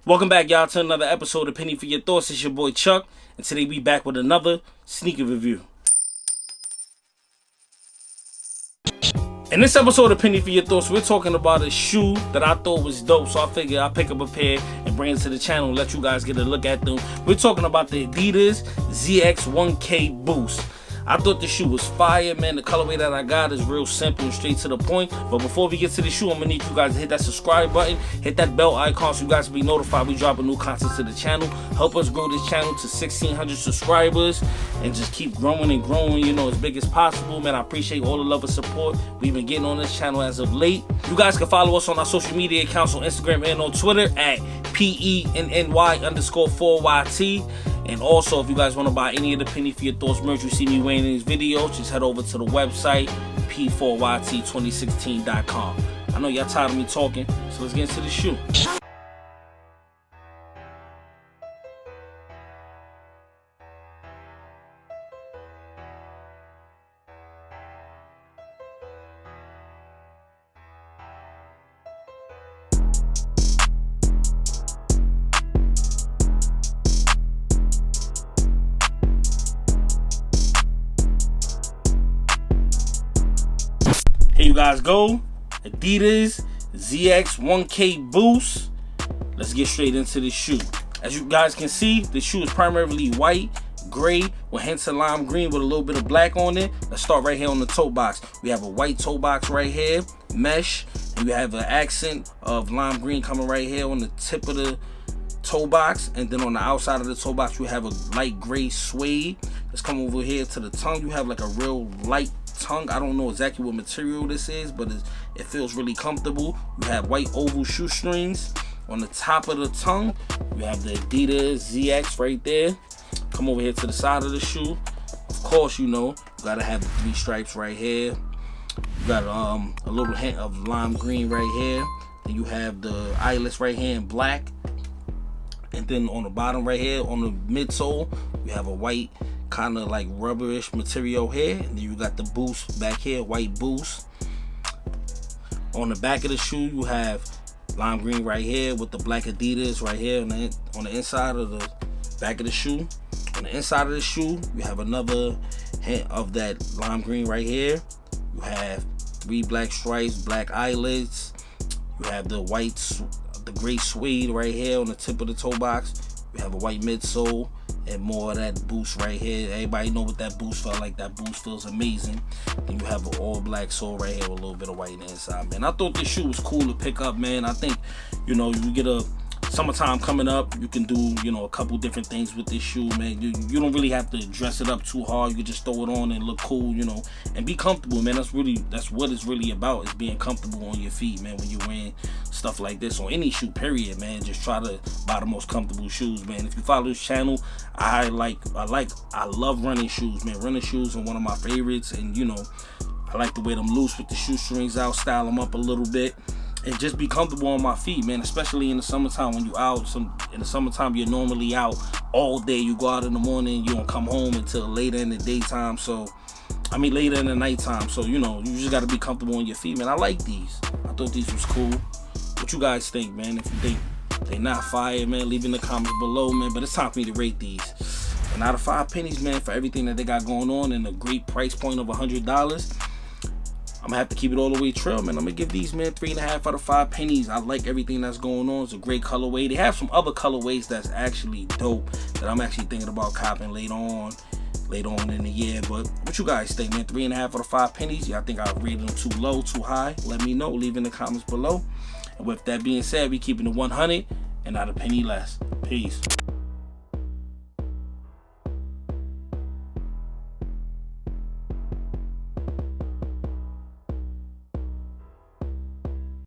Welcome back, y'all, to another episode of Penny for Your Thoughts. It's your boy Chuck, and today we back with another sneaker review. In this episode of Penny for Your Thoughts, we're talking about a shoe that I thought was dope, so I figured I'll pick up a pair and bring it to the channel and let you guys get a look at them. We're talking about the Adidas Zx 1K Boost. I thought the shoe was fire, man. The colorway that I got is real simple and straight to the point. But before we get to the shoe, I'm gonna need you guys to hit that subscribe button, hit that bell icon so you guys can be notified we drop a new content to the channel. Help us grow this channel to 1,600 subscribers and just keep growing and growing, you know, as big as possible, man. I appreciate all the love and support we've been getting on this channel as of late. You guys can follow us on our social media accounts on Instagram and on Twitter at PENNY_4YT. And also, if you guys want to buy any of the Penny for Your Thoughts merch you see me wearing in these videos, just head over to the website, p4yt2016.com. I know y'all tired of me talking, so let's get into the shoe. Here you guys go, Adidas Zx 1K Boost. Let's get straight into the shoe. As you guys can see, the shoe is primarily white, gray, with hints of lime green with a little bit of black on it. Let's start right here on the toe box. We have a white toe box right here, mesh, and we have an accent of lime green coming right here on the tip of the toe box, and then on the outside of the toe box we have a light gray suede. Let's come over here to the tongue. You have like a real light tongue. I don't know exactly what material this is, but it feels really comfortable. You have white oval shoestrings on the top of the tongue. You have the Adidas Zx right there. Come over here to the side of the shoe. Of course, you know, you gotta have the 3 stripes right here. You got a little hint of lime green right here. Then you have the eyelets right here in black. And then on the bottom right here, on the midsole, you have a white kind of like rubberish material here, and then you got the boost back here, white boost. On the back of the shoe you have lime green right here with the black Adidas right here on the inside of the back of the shoe. On the inside of the shoe you have another hint of that lime green right here. You have 3 black stripes, black eyelets. You have the gray suede right here on the tip of the toe box. You have a white midsole and more of that boost right here. Everybody know what that boost felt like. That boost feels amazing. Then you have an all black sole right here with a little bit of white on the inside, man. I thought this shoe was cool to pick up, man. I think, you know, you get a summertime coming up, you can do, you know, a couple different things with this shoe, man. You don't really have to dress it up too hard. You can just throw it on and look cool, you know, and be comfortable, man. That's what it's really about, is being comfortable on your feet, man, when you're wearing stuff like this on any shoe, period, man. Just try to buy the most comfortable shoes, man. If you follow this channel, I love running shoes, man. Running shoes are one of my favorites, and you know, I like to wear them loose with the shoestrings out, style them up a little bit, and just be comfortable on my feet, man. Especially in the summertime when you out. In the summertime you're normally out all day. You go out in the morning, you don't come home until later in the daytime. Later in the nighttime. So you know, you just gotta be comfortable on your feet, man. I like these. I thought these was cool. What you guys think, man? If you think they not fire, man, leave in the comments below, man. But it's time for me to rate these. And out of 5 pennies, man, for everything that they got going on and a great price point of $100, I'm gonna have to keep it all the way trail, man. I'm gonna give these, man, 3.5 out of 5 pennies. I like everything that's going on. It's a great colorway. They have some other colorways that's actually dope that I'm actually thinking about copping later on in the year. But what you guys think, man? 3.5 out of 5 pennies. Y'all think I rated them too low, too high? Let me know. Leave in the comments below. And with that being said, we keeping it 100 and not a penny less. Peace.